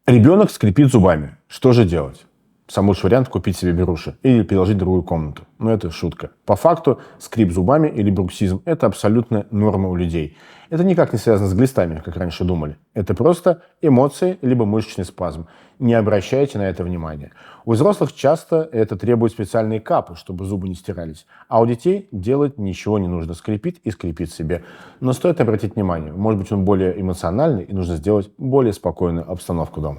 Ребенок скрипит зубами. Что же делать? Самый лучший вариант — купить себе беруши или переложить в другую комнату. Но это шутка. По факту скрип зубами или бруксизм — это абсолютная норма у людей. Это никак не связано с глистами, как раньше думали. Это просто эмоции либо мышечный спазм. Не обращайте на это внимания. У взрослых часто это требует специальные капы, чтобы зубы не стирались. А у детей делать ничего не нужно. Скрипит и скрипит себе. Но стоит обратить внимание. Может быть, он более эмоциональный и нужно сделать более спокойную обстановку дома.